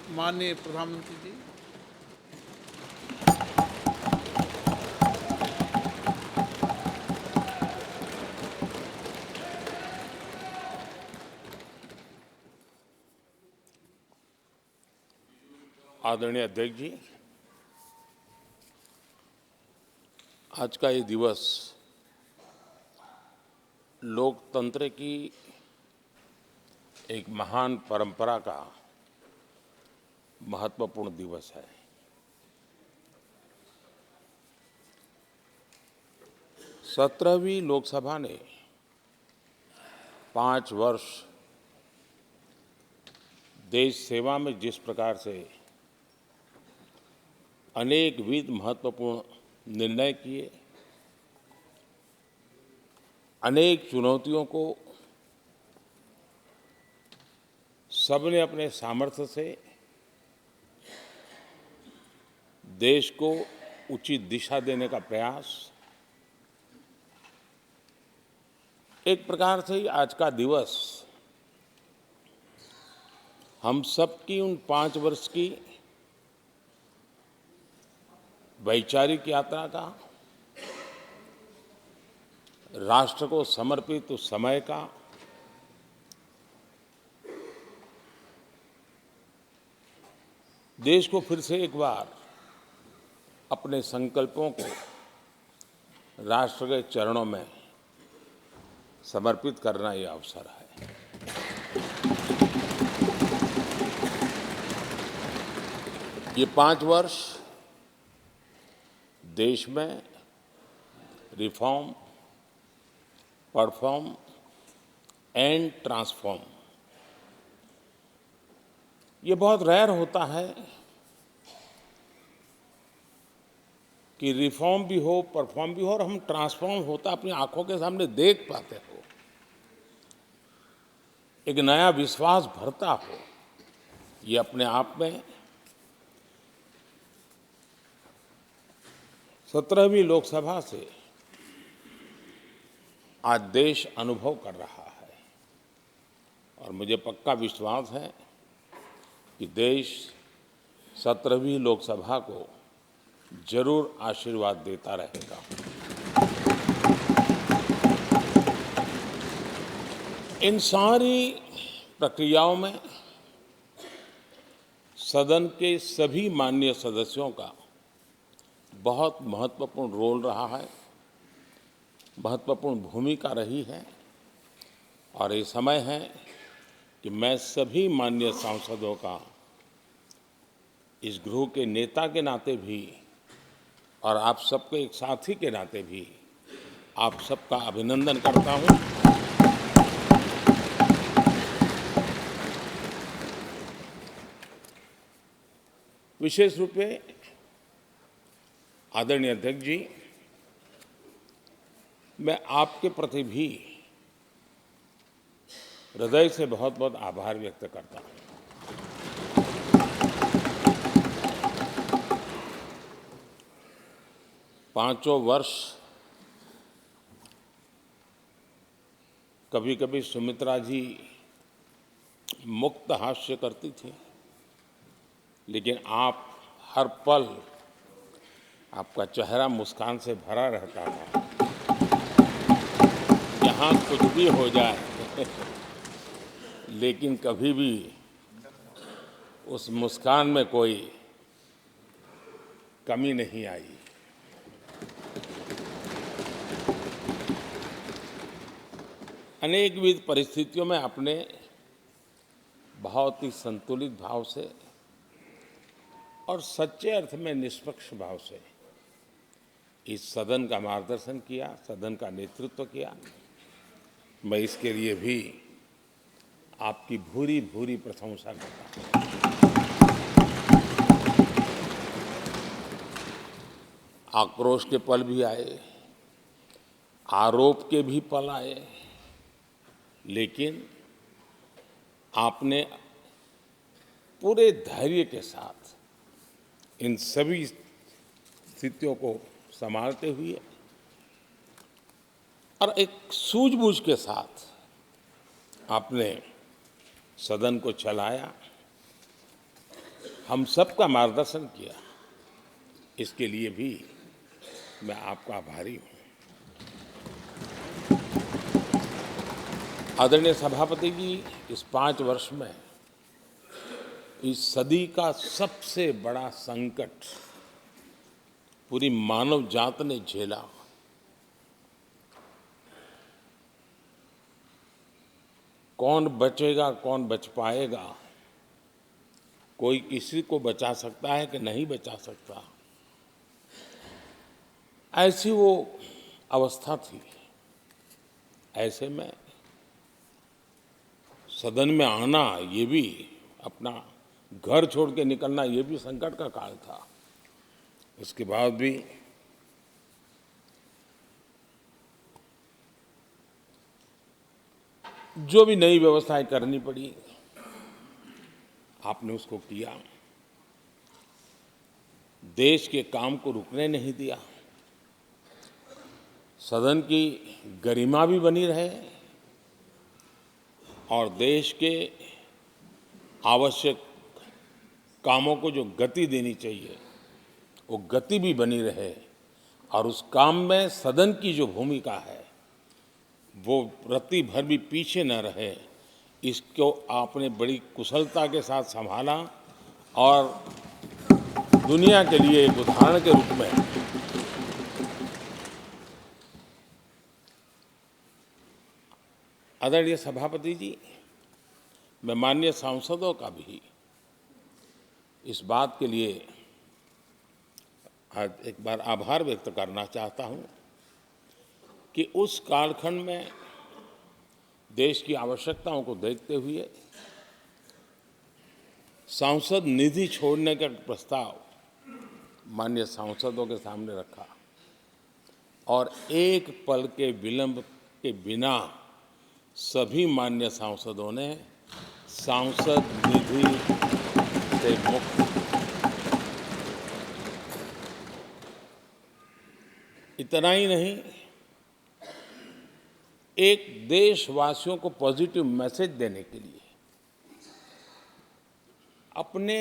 माननीय प्रधानमंत्री जी। आदरणीय अध्यक्ष जी, आज का ये दिवस लोकतंत्र की एक महान परंपरा का महत्वपूर्ण दिवस है। सत्रहवीं लोकसभा ने 5 वर्ष देश सेवा में जिस प्रकार से अनेकविध महत्वपूर्ण निर्णय किए, अनेक चुनौतियों को सबने अपने सामर्थ्य से देश को उचित दिशा देने का प्रयास, एक प्रकार से ही आज का दिवस हम सब की उन 5 वर्ष की वैचारिक यात्रा का, राष्ट्र को समर्पित उस समय का, देश को फिर से एक बार अपने संकल्पों को राष्ट्र के चरणों में समर्पित करना ये अवसर है। ये 5 वर्ष देश में रिफॉर्म, परफॉर्म एंड ट्रांसफॉर्म, ये बहुत रेयर होता है कि रिफॉर्म भी हो, परफॉर्म भी हो और हम ट्रांसफॉर्म होता अपनी आंखों के सामने देख पाते हो, एक नया विश्वास भरता हो। ये अपने आप में 17वीं लोकसभा से आज देश अनुभव कर रहा है और मुझे पक्का विश्वास है कि देश 17वीं लोकसभा को जरूर आशीर्वाद देता रहेगा। इन सारी प्रक्रियाओं में सदन के सभी माननीय सदस्यों का बहुत महत्वपूर्ण रोल रहा है, महत्वपूर्ण भूमिका रही है और ये समय है कि मैं सभी माननीय सांसदों का इस गृह के नेता के नाते भी और आप सबके एक साथी के नाते भी आप सबका अभिनंदन करता हूं। विशेष रूप से आदरणीय अध्यक्ष जी, मैं आपके प्रति भी हृदय से बहुत बहुत आभार व्यक्त करता हूं। पांचों वर्ष कभी कभी सुमित्रा जी मुक्त हास्य करती थी, लेकिन आप हर पल आपका चेहरा मुस्कान से भरा रहता था। यहाँ कुछ भी हो जाए लेकिन कभी भी उस मुस्कान में कोई कमी नहीं आई। अनेकविध परिस्थितियों में आपने बहुत ही संतुलित भाव से और सच्चे अर्थ में निष्पक्ष भाव से इस सदन का मार्गदर्शन किया, सदन का नेतृत्व किया। मैं इसके लिए भी आपकी भूरी भूरी प्रशंसा करता हूं। आक्रोश के पल भी आए, आरोप के भी पल आए, लेकिन आपने पूरे धैर्य के साथ इन सभी स्थितियों को संभालते हुए और एक सूझबूझ के साथ आपने सदन को चलाया। हम सबका मार्गदर्शन किया, इसके लिए भी मैं आपका आभारी हूँ। आदरणीय सभापति जी, इस 5 वर्ष में इस सदी का सबसे बड़ा संकट पूरी मानव जात ने झेला। कौन बचेगा, कौन बच पाएगा, कोई किसी को बचा सकता है कि नहीं बचा सकता, ऐसी वो अवस्था थी। ऐसे में सदन में आना, ये भी अपना घर छोड़ के निकलना, ये भी संकट का काल था। उसके बाद भी जो भी नई व्यवस्थाएं करनी पड़ी, आपने उसको किया। देश के काम को रुकने नहीं दिया। सदन की गरिमा भी बनी रहे और देश के आवश्यक कामों को जो गति देनी चाहिए, वो गति भी बनी रहे। और उस काम में सदन की जो भूमिका है, वो रत्ती भर भी पीछे न रहे, इसको आपने बड़ी कुशलता के साथ संभाला और दुनिया के लिए एक उदाहरण के रूप में आदरणीय सभापति जी, मैं माननीय सांसदों का भी इस बात के लिए आज एक बार आभार व्यक्त करना चाहता हूं कि उस कालखंड में देश की आवश्यकताओं को देखते हुए सांसद निधि छोड़ने का प्रस्ताव माननीय सांसदों के सामने रखा और एक पल के विलंब के बिना सभी माननीय सांसदों ने सांसद निधि से मुक्त। इतना ही नहीं, एक देशवासियों को पॉजिटिव मैसेज देने के लिए अपने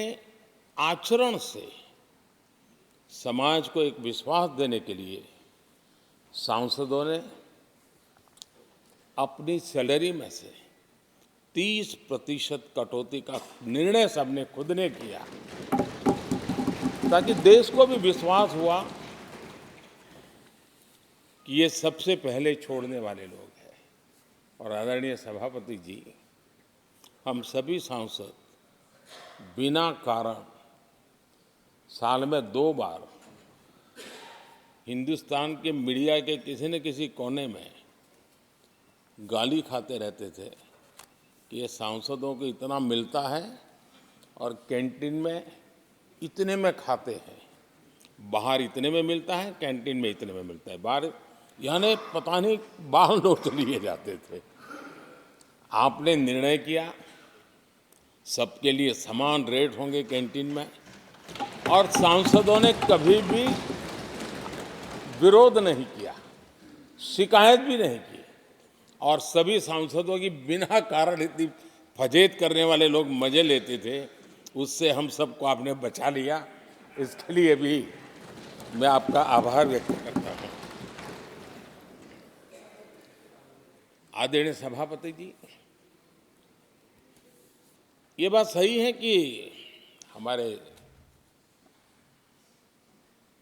आचरण से समाज को एक विश्वास देने के लिए सांसदों ने अपनी सैलरी में से 30% कटौती का निर्णय सबने खुद ने किया, ताकि देश को भी विश्वास हुआ कि ये सबसे पहले छोड़ने वाले लोग हैं। और आदरणीय सभापति जी, हम सभी सांसद बिना कारण साल में 2 बार हिंदुस्तान के मीडिया के किसी न किसी कोने में गाली खाते रहते थे कि ये सांसदों को इतना मिलता है और कैंटीन में इतने में खाते हैं, बाहर इतने में मिलता है, कैंटीन में इतने में मिलता है, बाहर यानी पता नहीं बाहर नोट लिए जाते थे। आपने निर्णय किया सबके लिए समान रेट होंगे कैंटीन में, और सांसदों ने कभी भी विरोध नहीं किया, शिकायत भी नहीं की। और सभी सांसदों की बिना कारण इतनी फजेत करने वाले लोग मजे लेते थे, उससे हम सबको आपने बचा लिया। इसके लिए भी मैं आपका आभार व्यक्त करता हूं। आदरणीय सभापति जी, ये बात सही है कि हमारे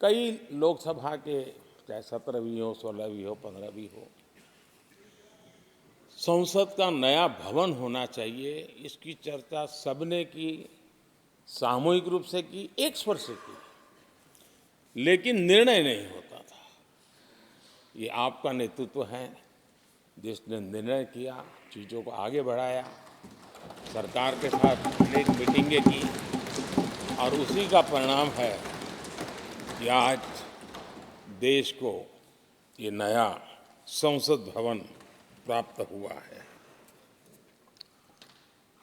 कई लोकसभा के, चाहे 17वीं हो, 16वीं हो, 15वीं हो, संसद का नया भवन होना चाहिए, इसकी चर्चा सबने की, सामूहिक रूप से की, एक स्वर से की, लेकिन निर्णय नहीं होता था। ये आपका नेतृत्व है जिसने निर्णय किया, चीज़ों को आगे बढ़ाया, सरकार के साथ अनेक मीटिंगें की, और उसी का परिणाम है कि आज देश को ये नया संसद भवन प्राप्त हुआ है।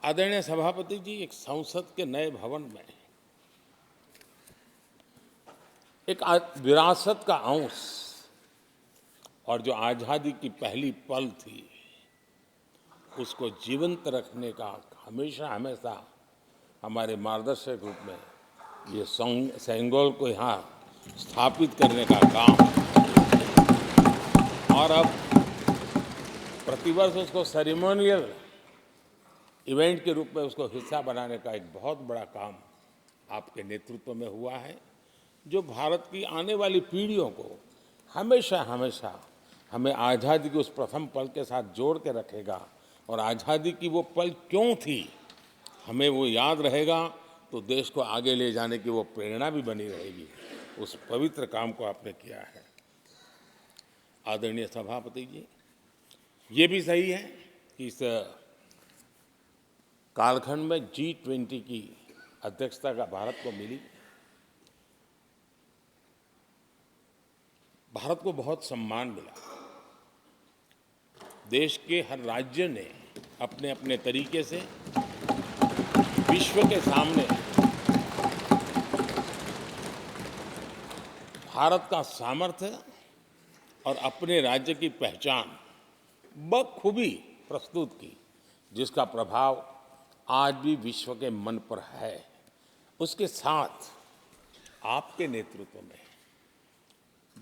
आदरणीय सभापति जी, एक संसद के नए भवन में एक विरासत का अंश और जो आज़ादी की पहली पल थी, उसको जीवंत रखने का हमेशा हमेशा हमारे मार्गदर्शक रूप में ये सेंगोल को यहाँ स्थापित करने का काम, और अब प्रतिवर्ष उसको सेरेमोनियल इवेंट के रूप में उसको हिस्सा बनाने का एक बहुत बड़ा काम आपके नेतृत्व में हुआ है, जो भारत की आने वाली पीढ़ियों को हमेशा हमेशा हमें आज़ादी के उस प्रथम पल के साथ जोड़ के रखेगा, और आज़ादी की वो पल क्यों थी हमें वो याद रहेगा, तो देश को आगे ले जाने की वो प्रेरणा भी बनी रहेगी। उस पवित्र काम को आपने किया है। आदरणीय सभापति जी, ये भी सही है कि इस कालखंड में G20 की अध्यक्षता का भारत को मिली। भारत को बहुत सम्मान मिला। देश के हर राज्य ने अपने अपने तरीके से विश्व के सामने भारत का सामर्थ्य और अपने राज्य की पहचान बखूबी प्रस्तुत की, जिसका प्रभाव आज भी विश्व के मन पर है। उसके साथ आपके नेतृत्व में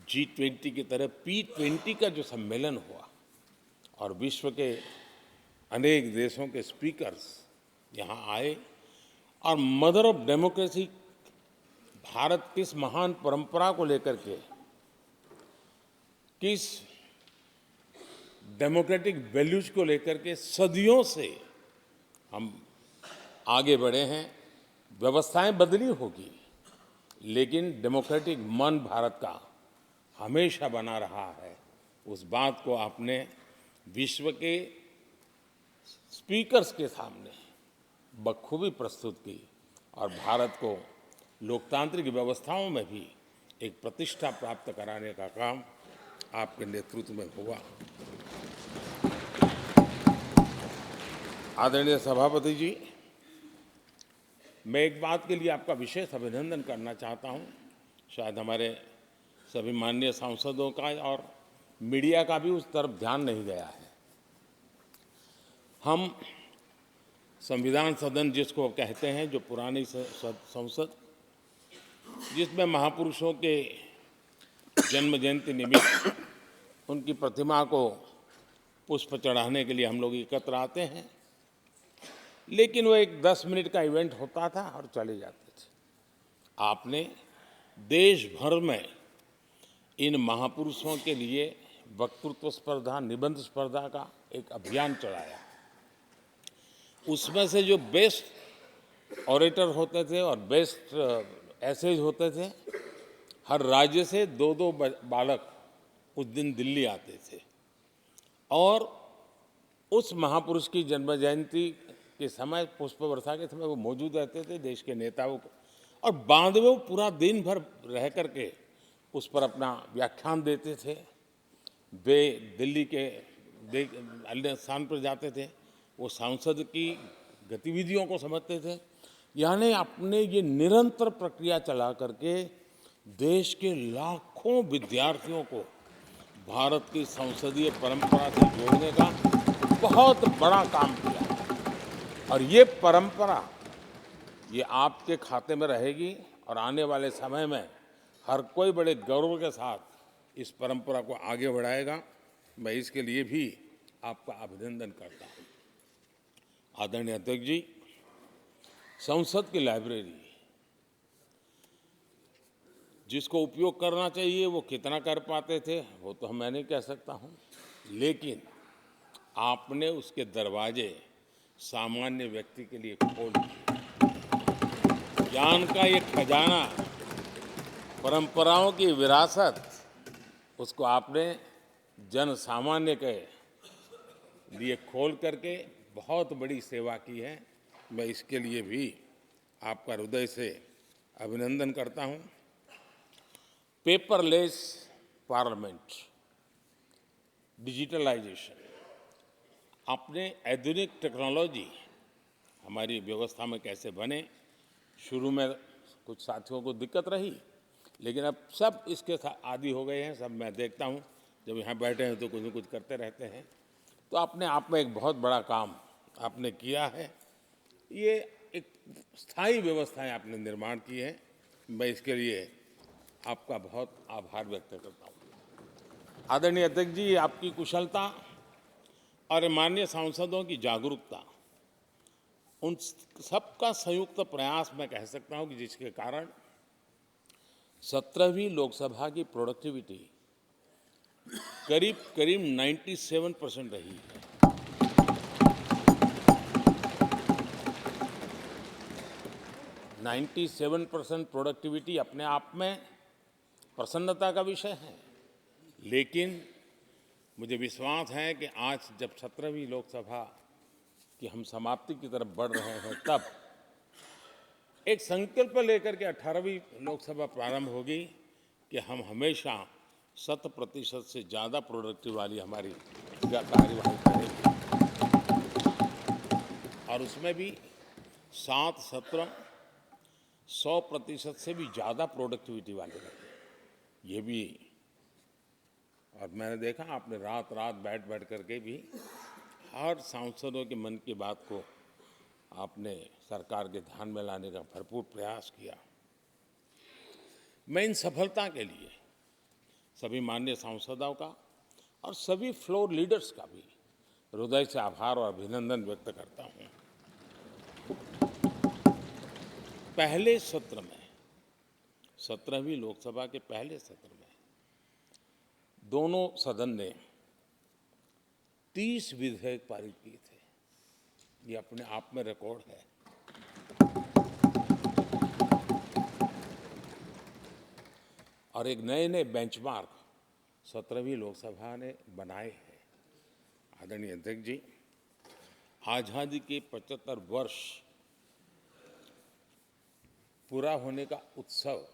G20 की तरह P20 का जो सम्मेलन हुआ और विश्व के अनेक देशों के स्पीकर्स यहाँ आए, और मदर ऑफ डेमोक्रेसी भारत किस महान परंपरा को लेकर के, किस डेमोक्रेटिक वैल्यूज को लेकर के सदियों से हम आगे बढ़े हैं। व्यवस्थाएं बदली होगी, लेकिन डेमोक्रेटिक मन भारत का हमेशा बना रहा है। उस बात को आपने विश्व के स्पीकर्स के सामने बखूबी प्रस्तुत की, और भारत को लोकतांत्रिक व्यवस्थाओं में भी एक प्रतिष्ठा प्राप्त कराने का काम आपके नेतृत्व में हुआ। आदरणीय सभापति जी, मैं एक बात के लिए आपका विशेष अभिनंदन करना चाहता हूं। शायद हमारे सभी माननीय सांसदों का और मीडिया का भी उस तरफ ध्यान नहीं गया है। हम संविधान सदन जिसको कहते हैं, जो पुरानी संसद, जिसमें महापुरुषों के जन्म जयंती निमित्त उनकी प्रतिमा को पुष्प चढ़ाने के लिए हम लोग एकत्र आते हैं, लेकिन वो एक 10 मिनट का इवेंट होता था और चले जाते थे। आपने देश भर में इन महापुरुषों के लिए वक्तृत्व स्पर्धा, निबंध स्पर्धा का एक अभियान चलाया। उसमें से जो बेस्ट ऑरेटर होते थे और बेस्ट एसेज होते थे, हर राज्य से 2-2 बालक उस दिन दिल्ली आते थे, और उस महापुरुष की जन्म जयंती के समय, पुष्प वर्षा के समय वो मौजूद रहते थे, देश के नेताओं को, और बाद में वो पूरा दिन भर रह करके उस पर अपना व्याख्यान देते थे। वे दिल्ली के अन्य स्थान पर जाते थे, वो सांसद की गतिविधियों को समझते थे। यानी अपने ये निरंतर प्रक्रिया चला करके देश के लाखों विद्यार्थियों को भारत की संसदीय परंपरा से जोड़ने का बहुत बड़ा काम किया, और ये परंपरा ये आपके खाते में रहेगी, और आने वाले समय में हर कोई बड़े गौरव के साथ इस परंपरा को आगे बढ़ाएगा। मैं इसके लिए भी आपका अभिनंदन करता हूँ। आदरणीय अध्यक्ष जी, संसद की लाइब्रेरी जिसको उपयोग करना चाहिए वो कितना कर पाते थे वो तो मैं नहीं कह सकता हूँ, लेकिन आपने उसके दरवाजे सामान्य व्यक्ति के लिए खोल दिए। ज्ञान का ये खजाना, परंपराओं की विरासत, उसको आपने जन सामान्य के लिए खोल करके बहुत बड़ी सेवा की है। मैं इसके लिए भी आपका हृदय से अभिनंदन करता हूँ। पेपरलेस पार्लियामेंट, डिजिटलाइजेशन, आपने आधुनिक टेक्नोलॉजी हमारी व्यवस्था में कैसे बने। शुरू में कुछ साथियों को दिक्कत रही, लेकिन अब सब इसके आदी हो गए हैं। सब मैं देखता हूँ जब यहाँ बैठे हैं तो कुछ न कुछ करते रहते हैं। तो अपने आप में एक बहुत बड़ा काम आपने किया है। ये एक स्थायी व्यवस्थाएं आपने निर्माण की है, मैं इसके लिए आपका बहुत आभार व्यक्त करता हूँ। आदरणीय अध्यक्ष जी, आपकी कुशलता और माननीय सांसदों की जागरूकता, उन सबका संयुक्त प्रयास मैं कह सकता हूँ कि जिसके कारण 17वीं लोकसभा की प्रोडक्टिविटी करीब करीब 97% रही है। 97% प्रोडक्टिविटी अपने आप में प्रसन्नता का विषय है, लेकिन मुझे विश्वास है कि आज जब 17वीं लोकसभा की हम समाप्ति की तरफ बढ़ रहे हैं, तब एक संकल्प लेकर के 18वीं लोकसभा प्रारंभ होगी कि हम हमेशा 100% से ज़्यादा प्रोडक्टिव वाली हमारी कार्यवाही करेंगे, और उसमें भी 7 सत्र 100% से भी ज़्यादा प्रोडक्टिविटी वाले रहे। ये भी, और मैंने देखा आपने रात रात बैठ करके भी हर सांसदों के मन की बात को आपने सरकार के ध्यान में लाने का भरपूर प्रयास किया। मैं इन सफलता के लिए सभी माननीय सांसदों का और सभी फ्लोर लीडर्स का भी हृदय से आभार और अभिनंदन व्यक्त करता हूँ। पहले सत्र में, 17वीं लोकसभा के पहले सत्र में दोनों सदन ने 30 विधेयक पारित किए थे। ये अपने आप में रिकॉर्ड है। और एक नए नए बेंचमार्क 17वीं लोकसभा ने बनाए हैं। आदरणीय अध्यक्ष जी, आज़ादी के 75 वर्ष पूरा होने का उत्सव,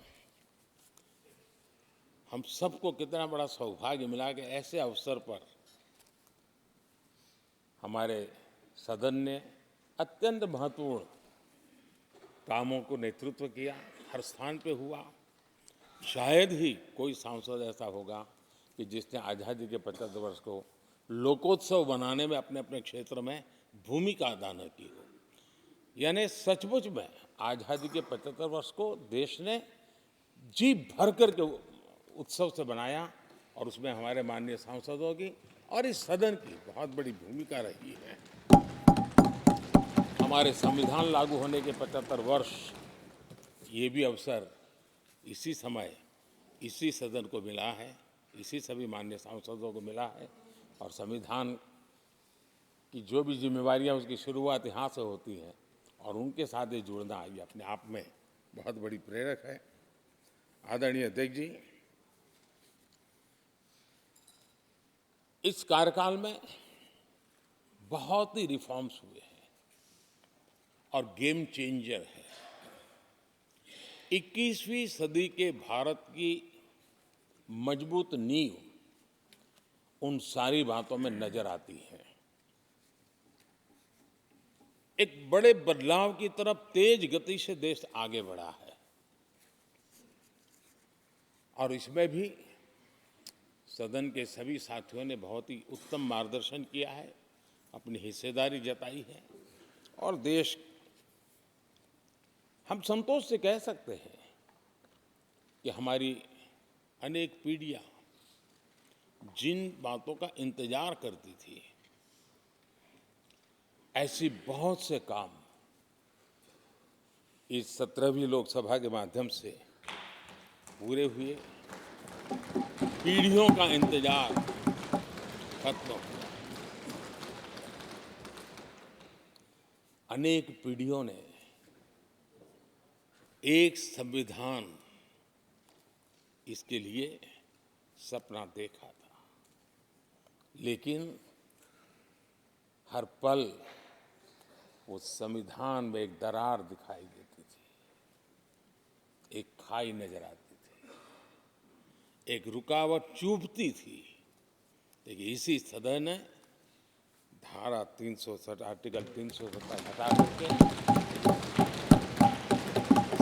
हम सबको कितना बड़ा सौभाग्य मिला कि ऐसे अवसर पर हमारे सदन ने अत्यंत महत्वपूर्ण कामों को नेतृत्व किया, हर स्थान पे हुआ। शायद ही कोई सांसद ऐसा होगा कि जिसने आज़ादी के 75 वर्ष को लोकोत्सव बनाने में अपने अपने क्षेत्र में भूमिका अदा न की हो। यानी सचमुच में आज़ादी के 75 वर्ष को देश ने जी भर कर के उत्सव से बनाया, और उसमें हमारे माननीय सांसदों की और इस सदन की बहुत बड़ी भूमिका रही है। हमारे संविधान लागू होने के 75 वर्ष, ये भी अवसर इसी समय इसी सदन को मिला है, इसी सभी माननीय सांसदों को मिला है। और संविधान की जो भी जिम्मेवारियां, उसकी शुरुआत यहाँ से होती है, और उनके साथ ये जुड़ना ये अपने आप में बहुत बड़ी प्रेरक है। आदरणीय अध्यक्ष जी, इस कार्यकाल में बहुत ही रिफॉर्म्स हुए हैं और गेम चेंजर है। 21वीं सदी के भारत की मजबूत नींव उन सारी बातों में नजर आती है। एक बड़े बदलाव की तरफ तेज गति से देश आगे बढ़ा है, और इसमें भी सदन के सभी साथियों ने बहुत ही उत्तम मार्गदर्शन किया है, अपनी हिस्सेदारी जताई है, और देश, हम संतोष से कह सकते हैं कि हमारी अनेक पीढ़ियां जिन बातों का इंतजार करती थी, ऐसी बहुत से काम इस 17वीं लोकसभा के माध्यम से पूरे हुए। पीढ़ियों का इंतजार खत्म हुआ। अनेक पीढ़ियों ने एक संविधान, इसके लिए सपना देखा था, लेकिन हर पल उस संविधान में एक दरार दिखाई देती थी, एक खाई नजर आती थी, एक रुकावट चुभती थी। लेकिन इसी सदन ने धारा 360, आर्टिकल 370 हटा करके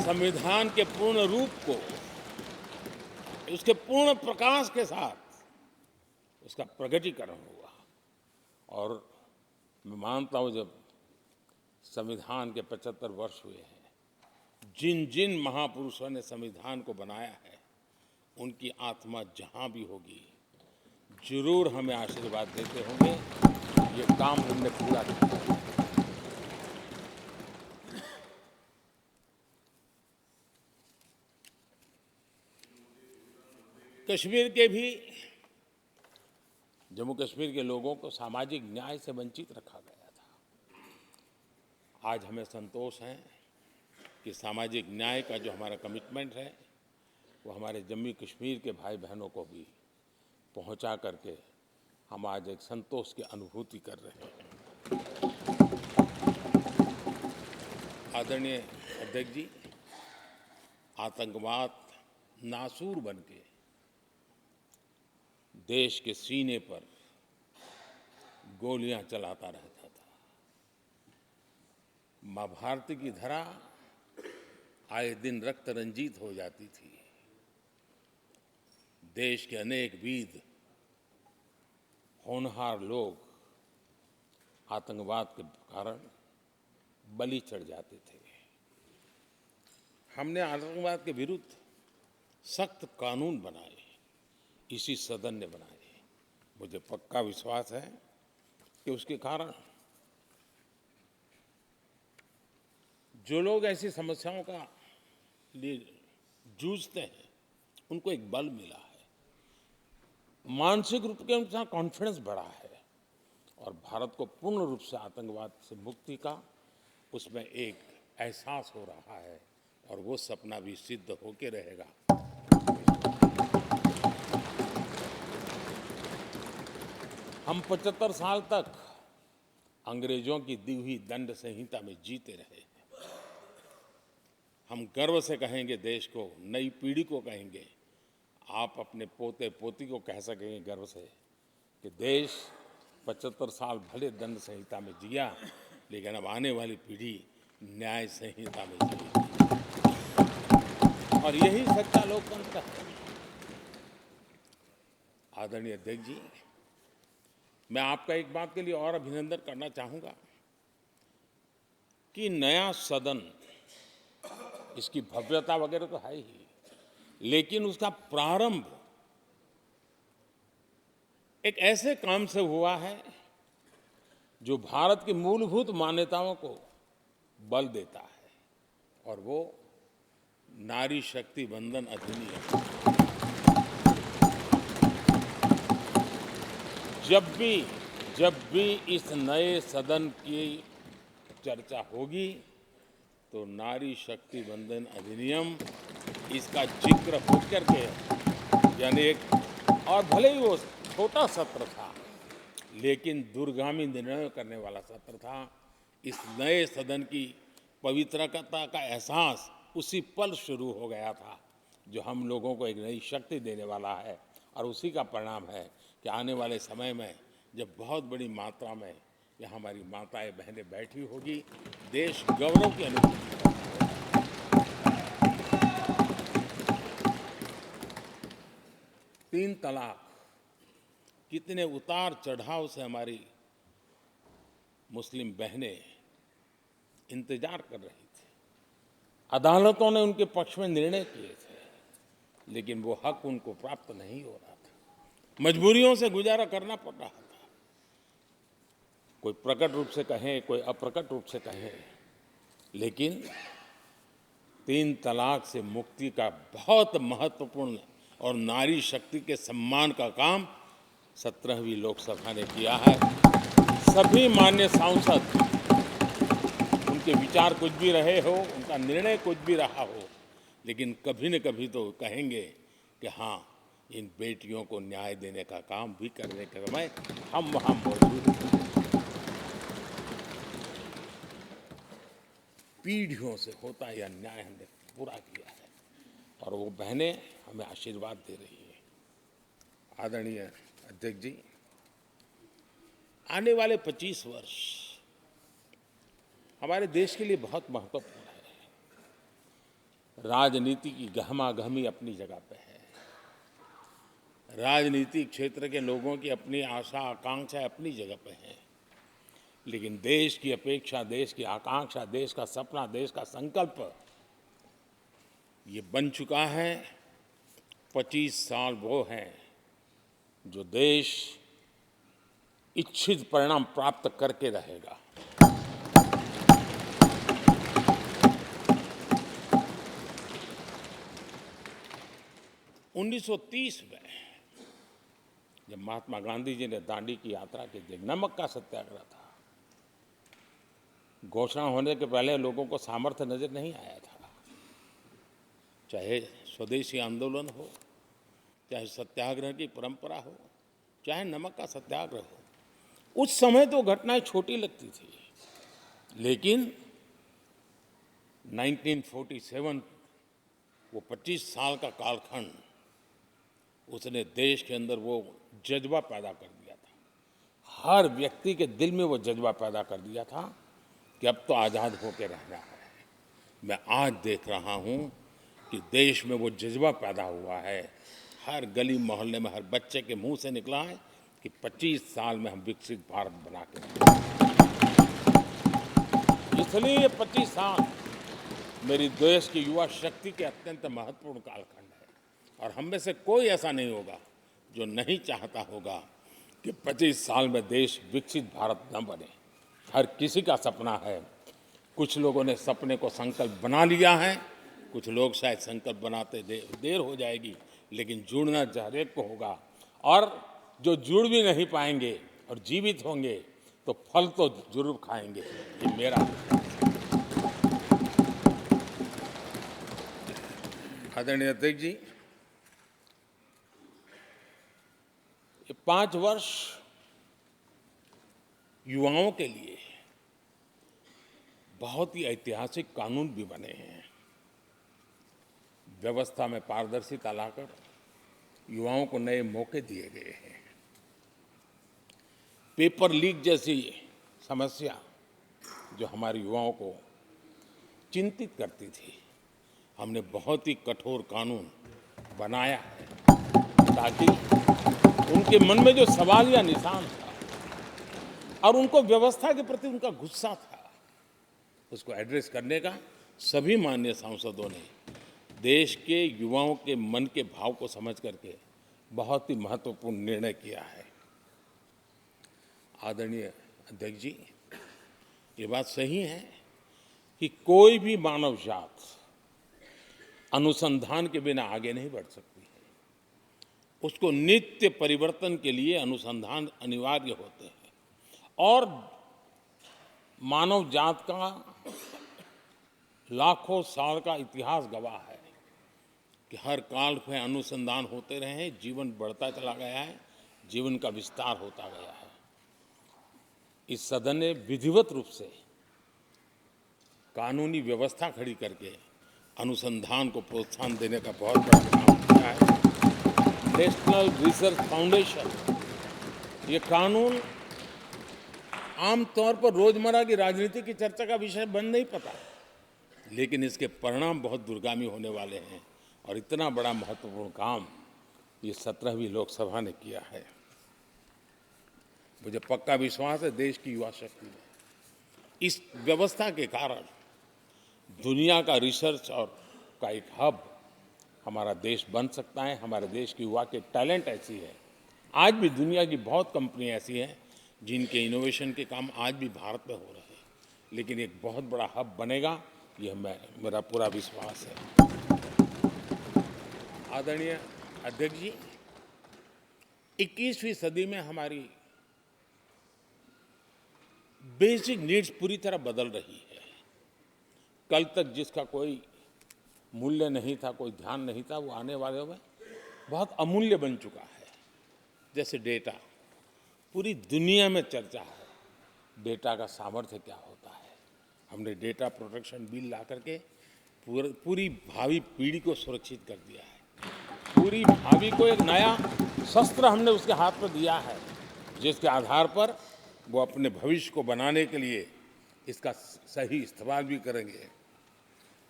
संविधान के पूर्ण रूप को, उसके पूर्ण प्रकाश के साथ उसका प्रकटीकरण हुआ। और मैं मानता हूं, जब संविधान के 75 वर्ष हुए हैं, जिन जिन महापुरुषों ने संविधान को बनाया है, उनकी आत्मा जहाँ भी होगी, जरूर हमें आशीर्वाद देते होंगे। ये काम हमने पूरा किया है। कश्मीर के भी, जम्मू कश्मीर के लोगों को सामाजिक न्याय से वंचित रखा गया था। आज हमें संतोष है कि सामाजिक न्याय का जो हमारा कमिटमेंट है, वो हमारे जम्मू कश्मीर के भाई बहनों को भी पहुंचा करके हम आज एक संतोष की अनुभूति कर रहे हैं। आदरणीय अध्यक्ष जी, आतंकवाद नासूर बनके देश के सीने पर गोलियां चलाता रहता था। मां भारती की धरा आए दिन रक्त रंजित हो जाती थी। देश के अनेक वीर होनहार लोग आतंकवाद के कारण बलि चढ़ जाते थे। हमने आतंकवाद के विरुद्ध सख्त कानून बनाए, इसी सदन ने बनाए। मुझे पक्का विश्वास है कि उसके कारण जो लोग ऐसी समस्याओं का लिए जूझते हैं, उनको एक बल मिला है, मानसिक रूप के उनका कॉन्फिडेंस बढ़ा है, और भारत को पूर्ण रूप से आतंकवाद से मुक्ति का उसमें एक एहसास हो रहा है, और वो सपना भी सिद्ध होके रहेगा। हम 75 साल तक अंग्रेजों की दी हुई दंड संहिता में जीते रहे हैं। हम गर्व से कहेंगे देश को, नई पीढ़ी को कहेंगे, आप अपने पोते पोती को कह सकेंगे गर्व से कि देश 75 साल भले दंड संहिता में जिया, लेकिन अब आने वाली पीढ़ी न्याय संहिता में जिएगी, और यही सच्चा लोकतंत्र है। आदरणीय अध्यक्ष जी, मैं आपका एक बात के लिए और अभिनंदन करना चाहूंगा कि नया सदन, इसकी भव्यता वगैरह तो है ही, लेकिन उसका प्रारंभ एक ऐसे काम से हुआ है जो भारत की मूलभूत मान्यताओं को बल देता है, और वो नारी शक्ति वंदन अधिनियम। जब भी इस नए सदन की चर्चा होगी, तो नारी शक्ति वंदन अधिनियम, इसका जिक्र होकर के, यानी एक, और भले ही वो छोटा सत्र था, लेकिन दूरगामी निर्णय करने वाला सत्र था। इस नए सदन की पवित्रता का एहसास उसी पल शुरू हो गया था, जो हम लोगों को एक नई शक्ति देने वाला है, और उसी का परिणाम है कि आने वाले समय में जब बहुत बड़ी मात्रा में यहाँ हमारी माताएं बहनें बैठी होगी, देश गौरव की अनुभूति करेगा। 3 तलाक कितने उतार चढ़ाव से हमारी मुस्लिम बहनें इंतजार कर रही थी। अदालतों ने उनके पक्ष में निर्णय किए थे, लेकिन वो हक उनको प्राप्त नहीं हो रहा था। मजबूरियों से गुजारा करना पड़ रहा था। कोई प्रकट रूप से कहे, कोई अप्रकट रूप से कहे, लेकिन 3 तलाक से मुक्ति का बहुत महत्वपूर्ण और नारी शक्ति के सम्मान का काम 17वीं लोकसभा ने किया है। सभी मान्य सांसद, उनके विचार कुछ भी रहे हो, उनका निर्णय कुछ भी रहा हो, लेकिन कभी न कभी तो कहेंगे कि हाँ, इन बेटियों को न्याय देने का काम भी करने के समय हम वहाँ मौजूद हैं। पीढ़ियों से होता यह न्याय हमने पूरा किया है, और वो बहनें हमें आशीर्वाद दे रही है। आदरणीय अध्यक्ष जी, आने वाले 25 वर्ष हमारे देश के लिए बहुत महत्वपूर्ण है। राजनीति की गहमागहमी अपनी जगह पे है, राजनीतिक क्षेत्र के लोगों की अपनी आशा आकांक्षा अपनी जगह पे है, लेकिन देश की अपेक्षा, देश की आकांक्षा, देश का सपना, देश का संकल्प ये बन चुका है 25 साल वो हैं जो देश इच्छित परिणाम प्राप्त करके रहेगा। उन्नीस 1930 में जब महात्मा गांधी जी ने दांडी की यात्रा की थी, नमक का सत्याग्रह था। घोषणा होने के पहले लोगों को सामर्थ्य नजर नहीं आया था। चाहे स्वदेशी आंदोलन हो, चाहे सत्याग्रह की परंपरा हो, चाहे नमक का सत्याग्रह हो, उस समय तो घटनाएं छोटी लगती थी, लेकिन 1947 वो 25 साल का कालखंड, उसने देश के अंदर वो जज्बा पैदा कर दिया था। हर व्यक्ति के दिल में वो जज्बा पैदा कर दिया था कि अब तो आज़ाद होकर रहना है। मैं आज देख रहा हूँ कि देश में वो जज्बा पैदा हुआ है। हर गली मोहल्ले में हर बच्चे के मुंह से निकला है कि 25 साल में हम विकसित भारत बना के रहेंगे। इसलिए ये 25 साल मेरी देश की युवा शक्ति के अत्यंत महत्वपूर्ण कालखंड है, और हम में से कोई ऐसा नहीं होगा जो नहीं चाहता होगा कि 25 साल में देश विकसित भारत न बने। हर किसी का सपना है। कुछ लोगों ने सपने को संकल्प बना लिया है, कुछ लोग शायद संकल्प बनाते देर हो जाएगी, लेकिन जुड़ना हर एक को होगा। और जो जुड़ भी नहीं पाएंगे और जीवित होंगे तो फल तो जरूर खाएंगे। ये मेरा आदरणीय अध्यक्ष जी, ये 5 वर्ष युवाओं के लिए बहुत ही ऐतिहासिक कानून भी बने हैं। व्यवस्था में पारदर्शिता लाकर युवाओं को नए मौके दिए गए हैं। पेपर लीक जैसी समस्या जो हमारे युवाओं को चिंतित करती थी, हमने बहुत ही कठोर कानून बनाया है ताकि उनके मन में जो सवाल या निशान था और उनको व्यवस्था के प्रति उनका गुस्सा था, उसको एड्रेस करने का सभी माननीय सांसदों ने देश के युवाओं के मन के भाव को समझ करके बहुत ही महत्वपूर्ण निर्णय किया है। आदरणीय अध्यक्ष जी, ये बात सही है कि कोई भी मानव जात अनुसंधान के बिना आगे नहीं बढ़ सकती है। उसको नित्य परिवर्तन के लिए अनुसंधान अनिवार्य होते हैं, और मानव जात का लाखों साल का इतिहास गवाह है कि हर काल में अनुसंधान होते रहे हैं, जीवन बढ़ता चला गया है, जीवन का विस्तार होता गया है। इस सदन ने विधिवत रूप से कानूनी व्यवस्था खड़ी करके अनुसंधान को प्रोत्साहन देने का बहुत बड़ा काम किया है। नेशनल रिसर्च फाउंडेशन, ये कानून आमतौर पर रोजमर्रा की राजनीति की चर्चा का विषय बन नहीं पता, लेकिन इसके परिणाम बहुत दूरगामी होने वाले हैं, और इतना बड़ा महत्वपूर्ण काम ये 17वीं लोकसभा ने किया है। मुझे पक्का विश्वास है देश की युवा शक्ति में इस व्यवस्था के कारण दुनिया का रिसर्च और का एक हब हमारा देश बन सकता है। हमारे देश की युवा के टैलेंट ऐसी है, आज भी दुनिया की बहुत कंपनियां ऐसी हैं जिनके इनोवेशन के काम आज भी भारत में हो रहे हैं, लेकिन एक बहुत बड़ा हब बनेगा, ये मेरा पूरा विश्वास है। आदरणीय अध्यक्ष जी, 21वीं सदी में हमारी बेसिक नीड्स पूरी तरह बदल रही है। कल तक जिसका कोई मूल्य नहीं था, कोई ध्यान नहीं था, वो आने वाले में बहुत अमूल्य बन चुका है। जैसे डेटा, पूरी दुनिया में चर्चा है डेटा का सामर्थ्य क्या होता है। हमने डेटा प्रोटेक्शन बिल ला करके पूरी भावी पीढ़ी को सुरक्षित कर दिया है। पूरी भावी को एक नया शस्त्र हमने उसके हाथ में दिया है, जिसके आधार पर वो अपने भविष्य को बनाने के लिए इसका सही इस्तेमाल भी करेंगे।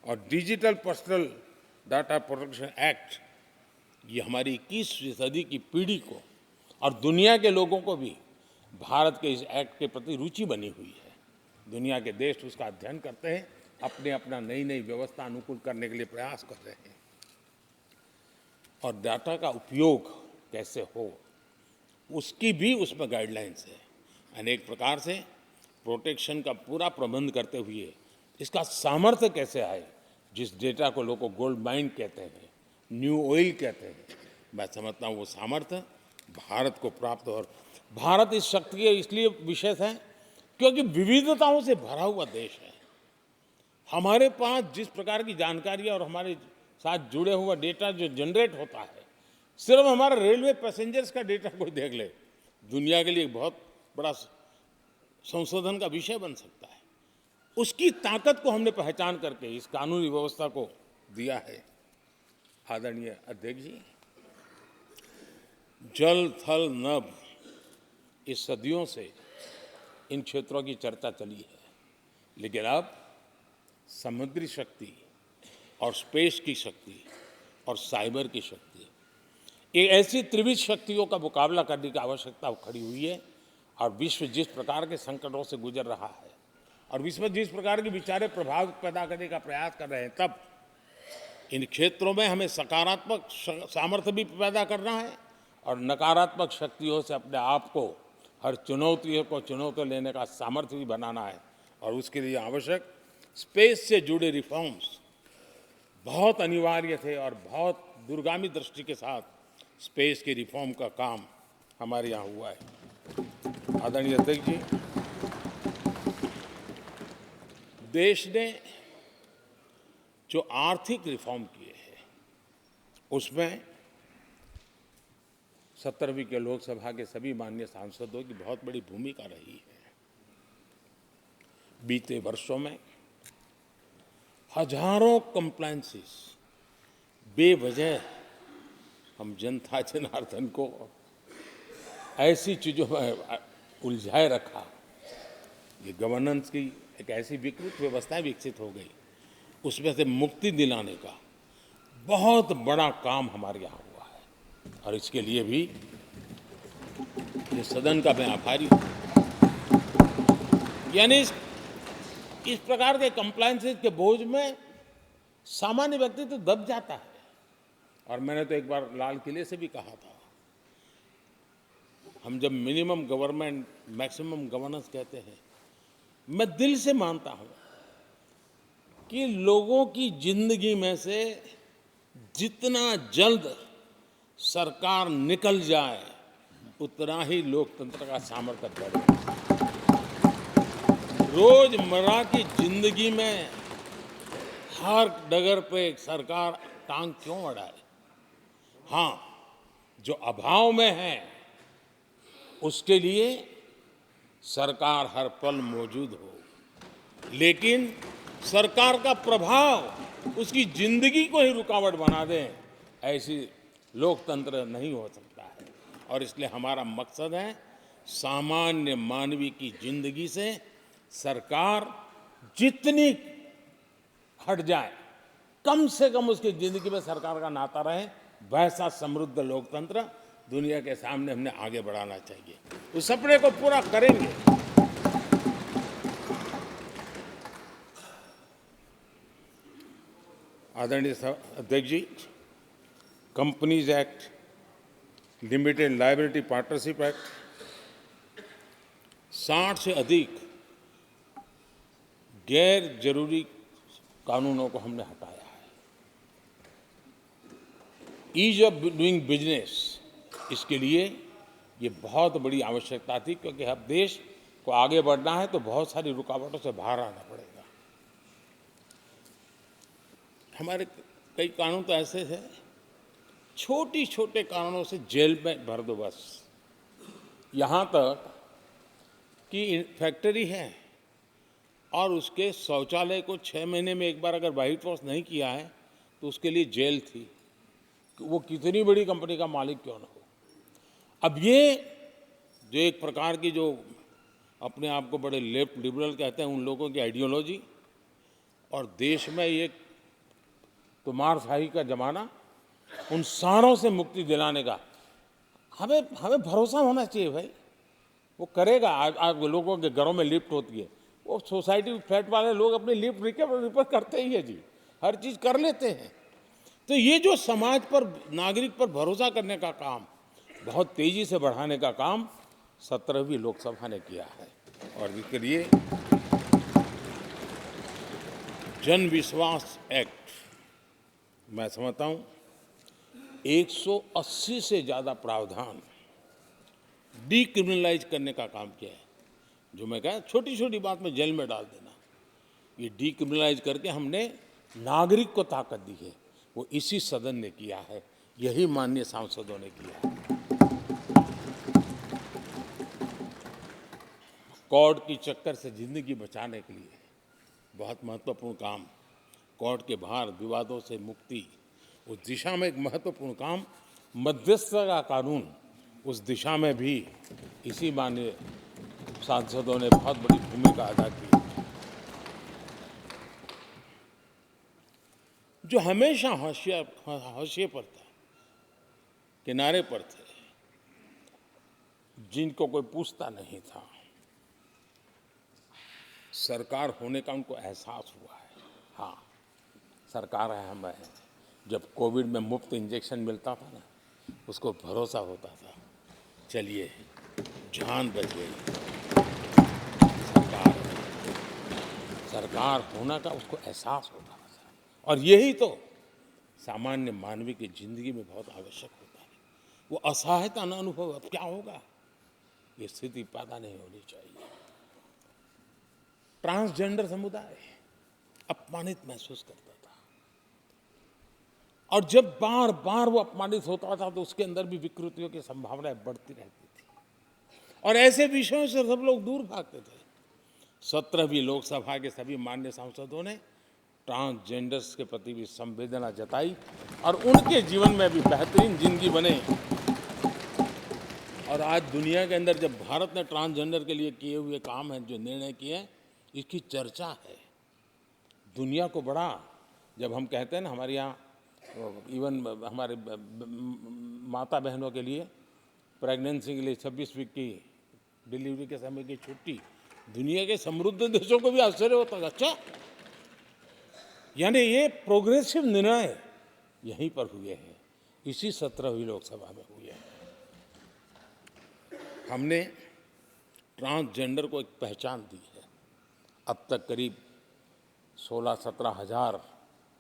और digital personal data protection act, ये हमारी 21वीं सदी की पीढ़ी को और दुनिया के लोगों को भी भारत के इस एक्ट के प्रति रुचि बनी हुई है। दुनिया के देश उसका अध्ययन करते हैं अपने अपना नई नई व्यवस्था अनुकूल करने के लिए प्रयास कर रहे हैं। और डाटा का उपयोग कैसे हो उसकी भी उसमें गाइडलाइंस है। अनेक प्रकार से प्रोटेक्शन का पूरा प्रबंध करते हुए इसका सामर्थ्य कैसे आए, जिस डेटा को लोगों को गोल्ड माइन कहते हैं, न्यू ऑयल कहते हैं, मैं समझता हूँ वो सामर्थ्य भारत को प्राप्त हो। और भारत इस शक्ति के इसलिए विशेष है क्योंकि विविधताओं से भरा हुआ देश है। हमारे पास जिस प्रकार की जानकारी और हमारे साथ जुड़े हुआ डेटा जो जनरेट होता है, सिर्फ हमारा रेलवे पैसेंजर्स का डेटा कोई देख ले, दुनिया के लिए बहुत बड़ा संशोधन का विषय बन सकता है। उसकी ताकत को हमने पहचान करके इस कानूनी व्यवस्था को दिया है। आदरणीय अध्यक्ष जी, जल थल नभ इस सदियों से इन क्षेत्रों की चर्चा चली है, लेकिन अब समुद्री शक्ति और स्पेस की शक्ति और साइबर की शक्ति, ये ऐसी त्रिविध शक्तियों का मुकाबला करने की आवश्यकता खड़ी हुई है। और विश्व जिस प्रकार के संकटों से गुजर रहा है और विश्व जिस प्रकार के विचारे प्रभाव पैदा करने का प्रयास कर रहे हैं, तब इन क्षेत्रों में हमें सकारात्मक सामर्थ्य भी पैदा करना है और नकारात्मक शक्तियों से अपने आप को हर चुनौती को चुनौती लेने का सामर्थ्य भी बनाना है। और उसके लिए आवश्यक स्पेस से जुड़े रिफॉर्म्स बहुत अनिवार्य थे और बहुत दूरगामी दृष्टि के साथ स्पेस के रिफॉर्म का काम हमारे यहाँ हुआ है। आदरणीय अध्यक्ष जी, देश ने जो आर्थिक रिफॉर्म किए हैं उसमें 17वीं के लोकसभा के सभी माननीय सांसदों की बहुत बड़ी भूमिका रही है। बीते वर्षों में हजारों कंप्लायंसेस बेवजह हम जनता जनार्दन को ऐसी चीज़ों में उलझाए रखा। ये गवर्नेंस की एक ऐसी विकृत व्यवस्था विकसित हो गई, उसमें से मुक्ति दिलाने का बहुत बड़ा काम हमारे यहाँ हुआ है। और इसके लिए भी ये सदन का मैं आभारी हूँ। यानी इस प्रकार के कंप्लायंसेस के बोझ में सामान्य व्यक्ति तो दब जाता है। और मैंने तो एक बार लाल किले से भी कहा था, हम जब मिनिमम गवर्नमेंट मैक्सिमम गवर्नेंस कहते हैं, मैं दिल से मानता हूं कि लोगों की जिंदगी में से जितना जल्द सरकार निकल जाए उतना ही लोकतंत्र का सामर्थ्य बढ़े। रोजमर्रा की जिंदगी में हर डगर पे सरकार टांग क्यों अड़ाए? हाँ, जो अभाव में है उसके लिए सरकार हर पल मौजूद हो, लेकिन सरकार का प्रभाव उसकी जिंदगी को ही रुकावट बना दे, ऐसी लोकतंत्र नहीं हो सकता है। और इसलिए हमारा मकसद है सामान्य मानवी की जिंदगी से सरकार जितनी हट जाए, कम से कम उसकी जिंदगी में सरकार का नाता रहे, वैसा समृद्ध लोकतंत्र दुनिया के सामने हमने आगे बढ़ाना चाहिए। उस सपने को पूरा करेंगे। आदरणीय अध्यक्ष जी, companies act, limited liability partnership act, 60 से अधिक गैर जरूरी कानूनों को हमने हटाया है। ईज ऑफ डूइंग बिजनेस, इसके लिए ये बहुत बड़ी आवश्यकता थी, क्योंकि अब देश को आगे बढ़ना है तो बहुत सारी रुकावटों से बाहर आना पड़ेगा। हमारे कई कानून तो ऐसे थे, छोटी छोटे कारणों से जेल में भर दो बस। यहाँ तक कि फैक्ट्री है और उसके शौचालय को 6 महीने में एक बार अगर व्हाइट वॉश नहीं किया है तो उसके लिए जेल थी, वो कितनी बड़ी कंपनी का मालिक क्यों न हो। अब ये जो एक प्रकार की जो अपने आप को बड़े लेफ्ट लिबरल कहते हैं, उन लोगों की आइडियोलॉजी और देश में ये तुमारशाही का जमाना, उन सारों से मुक्ति दिलाने का हमें भरोसा होना चाहिए भाई, वो करेगा। आज लोगों के घरों में लिफ्ट होती है, वो सोसाइटी फ्लैट वाले लोग अपनी लिफ्ट रिपेयर करते ही है जी, हर चीज़ कर लेते हैं। तो ये जो समाज पर, नागरिक पर भरोसा करने का काम, बहुत तेजी से बढ़ाने का काम 17वीं लोकसभा ने किया है। और इसके लिए जन विश्वास एक्ट, मैं समझता हूँ 180 से ज़्यादा प्रावधान डीक्रिमिनलाइज करने का काम किया है। जो मैं कहा छोटी छोटी बात में जेल में डाल देना, ये डीक्रिमिनलाइज करके हमने नागरिक को ताकत दी है। वो इसी सदन ने किया है, यही माननीय सांसदों ने किया है। कोर्ट की चक्कर से जिंदगी बचाने के लिए बहुत महत्वपूर्ण काम, कोर्ट के बाहर विवादों से मुक्ति, उस दिशा में एक महत्वपूर्ण काम, मध्यस्थता का कानून, उस दिशा में भी इसी माननीय सांसदों ने बहुत बड़ी भूमिका अदा की। जो हमेशा हाशिए पर था, किनारे पर थे, जिनको कोई पूछता नहीं था, सरकार होने का उनको एहसास हुआ है। हाँ, सरकार अहम है। जब कोविड में मुफ्त इंजेक्शन मिलता था ना, उसको भरोसा होता था, चलिए जान बच गई, सरकार सरकार होना का उसको एहसास होता था। और यही तो सामान्य मानवीय की जिंदगी में बहुत आवश्यक होता है। वो असहायता न अनुभव, अब क्या होगा, ये स्थिति पैदा नहीं होनी चाहिए। ट्रांसजेंडर समुदाय अपमानित महसूस करता था, और जब बार बार वो अपमानित होता था तो उसके अंदर भी विकृतियों की संभावनाएं बढ़ती रहती थी, और ऐसे विषयों से सब लोग दूर भागते थे। 17वीं लोकसभा के सभी माननीय सांसदों ने ट्रांसजेंडर्स के प्रति भी संवेदना जताई, और उनके जीवन में भी बेहतरीन जिंदगी बने। और आज दुनिया के अंदर जब भारत ने ट्रांसजेंडर के लिए किए हुए काम हैं, जो निर्णय किए हैं, इसकी चर्चा है दुनिया को बड़ा। जब हम कहते हैं ना, हमारे यहाँ इवन हमारे माता बहनों के लिए प्रेगनेंसी के लिए 26 वीक की डिलीवरी के समय की छुट्टी, दुनिया के समृद्ध देशों को भी आश्चर्य होता है, अच्छा, यानी ये प्रोग्रेसिव निर्णय यहीं पर हुए हैं, इसी 17वीं लोकसभा में हुए हैं। हमने ट्रांसजेंडर को एक पहचान दी है। अब तक करीब 16-17 हज़ार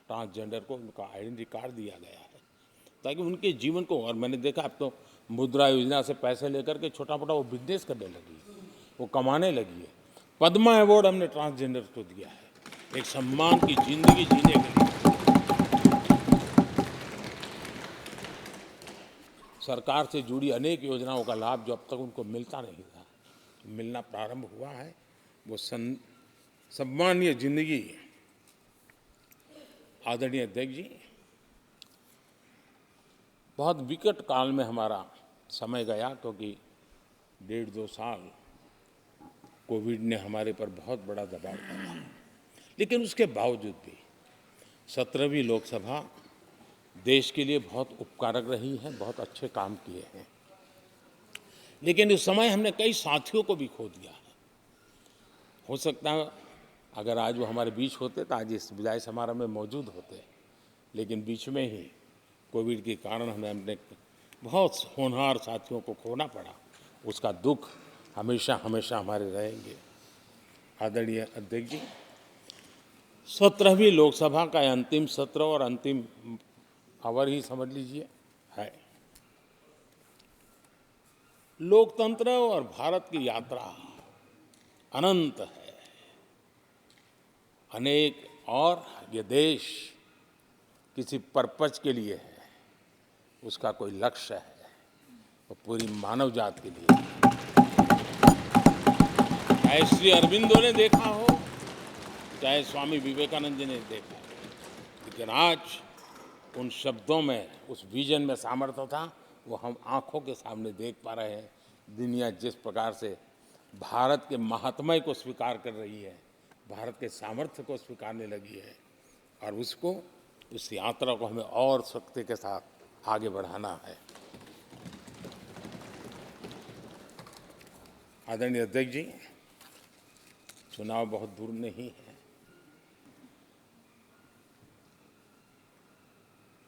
ट्रांसजेंडर को उनका आइडेंटिटी कार्ड दिया गया है, ताकि उनके जीवन को, और मैंने देखा अब तो मुद्रा योजना से पैसे लेकर के छोटा मोटा वो बिजनेस करने लगी, वो कमाने लगी है। पद्मा अवार्ड हमने ट्रांसजेंडर को दिया है, एक सम्मान की जिंदगी जीने के लिए। सरकार से जुड़ी अनेक योजनाओं का लाभ जो अब तक उनको मिलता नहीं था, मिलना प्रारंभ हुआ है। वो सम्मानीय जिंदगी। आदरणीय अध्यक्ष जी, बहुत विकट काल में हमारा समय गया, क्योंकि 1.5-2 साल कोविड ने हमारे पर बहुत बड़ा दबाव डाला, लेकिन उसके बावजूद भी 17वीं लोकसभा देश के लिए बहुत उपकारक रही है, बहुत अच्छे काम किए हैं। लेकिन उस समय हमने कई साथियों को भी खो दिया है। हो सकता है अगर आज वो हमारे बीच होते तो आज इस विदाई समारोह में मौजूद होते, लेकिन बीच में ही कोविड के कारण हमें अपने बहुत होनहार साथियों को खोना पड़ा। उसका दुख हमेशा हमेशा हमारे रहेंगे। आदरणीय अध्यक्ष जी, 17वीं लोकसभा का अंतिम सत्र और अंतिम आवर ही समझ लीजिए है। लोकतंत्र और भारत की यात्रा अनंत है, अनेक, और ये देश किसी पर्पज के लिए है, उसका कोई लक्ष्य है, वो पूरी मानव जात के लिए। चाहे श्री अरविंदो ने देखा हो, चाहे स्वामी विवेकानंद जी ने देखा, लेकिन आज उन शब्दों में, उस विजन में सामर्थ्य था, वो हम आंखों के सामने देख पा रहे हैं। दुनिया जिस प्रकार से भारत के महात्म्य को स्वीकार कर रही है, भारत के सामर्थ्य को स्वीकारने लगी है, और उसको, उस यात्रा को हमें और शक्ति के साथ आगे बढ़ाना है। आदरणीय अध्यक्ष जी, चुनाव बहुत दूर नहीं है।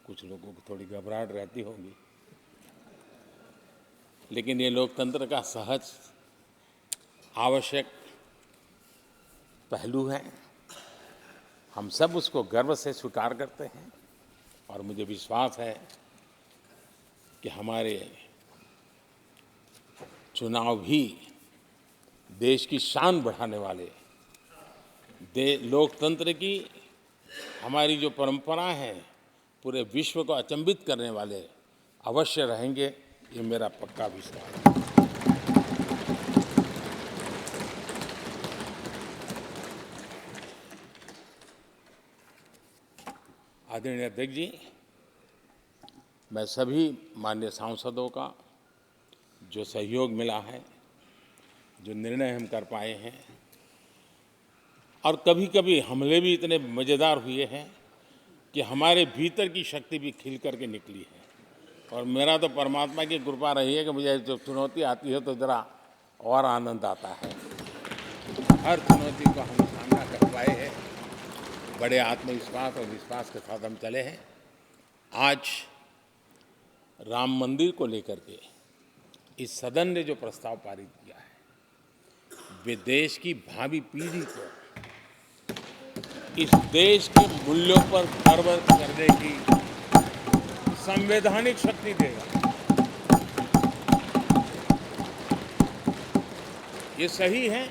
कुछ लोगों को थोड़ी घबराहट रहती होगी, लेकिन ये लोकतंत्र का सहज आवश्यक पहलू है। हम सब उसको गर्व से स्वीकार करते हैं और मुझे विश्वास है कि हमारे चुनाव भी देश की शान बढ़ाने वाले, लोकतंत्र की हमारी जो परंपरा है पूरे विश्व को अचंभित करने वाले अवश्य रहेंगे, ये मेरा पक्का विश्वास है। आदरणीय अध्यक्ष जी, मैं सभी माननीय सांसदों का जो सहयोग मिला है, जो निर्णय हम कर पाए हैं, और कभी कभी हमले भी इतने मज़ेदार हुए हैं कि हमारे भीतर की शक्ति भी खिल करके निकली है। और मेरा तो परमात्मा की कृपा रही है कि मुझे जब चुनौती आती है तो ज़रा और आनंद आता है। हर चुनौती को हम सामना कर पाए हैं, बड़े आत्मविश्वास और विश्वास के साथ हम चले हैं। आज राम मंदिर को लेकर के इस सदन ने जो प्रस्ताव पारित किया है, वे देश की भावी पीढ़ी को इस देश के मूल्यों पर गर्व करने की संवैधानिक शक्ति देगा। ये सही है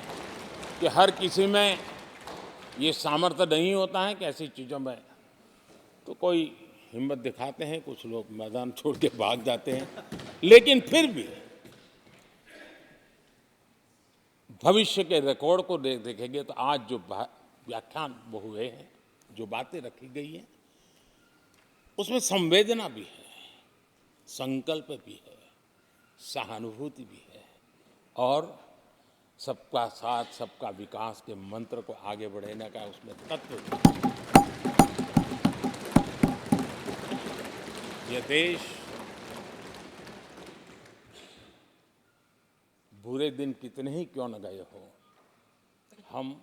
कि हर किसी में ये सामर्थ्य नहीं होता है कि ऐसी चीज़ों में तो कोई हिम्मत दिखाते हैं, कुछ लोग मैदान छोड़ के भाग जाते हैं, लेकिन फिर भी भविष्य के रिकॉर्ड को देखेंगे तो आज जो व्याख्यान वो हुए हैं, जो बातें रखी गई हैं, उसमें संवेदना भी है, संकल्प भी है, सहानुभूति भी है और सबका साथ सबका विकास के मंत्र को आगे बढ़ाने का उसमें तत्व भी है। ये देश बुरे दिन कितने ही क्यों न गए हो, हम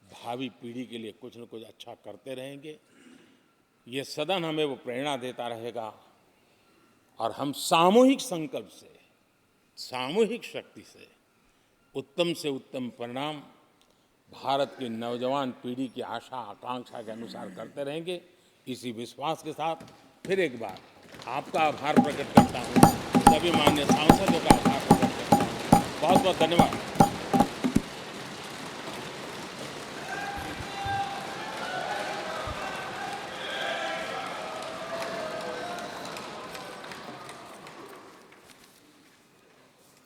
भावी पीढ़ी के लिए कुछ न कुछ अच्छा करते रहेंगे। ये सदन हमें वो प्रेरणा देता रहेगा और हम सामूहिक संकल्प से, सामूहिक शक्ति से उत्तम परिणाम भारत की नौजवान पीढ़ी की आशा आकांक्षा के अनुसार करते रहेंगे। इसी विश्वास के साथ फिर एक बार आपका आभार प्रकट करता हूँ, सभी माननीय सांसदों का आभार प्रकट करता हूँ। बहुत बहुत धन्यवाद।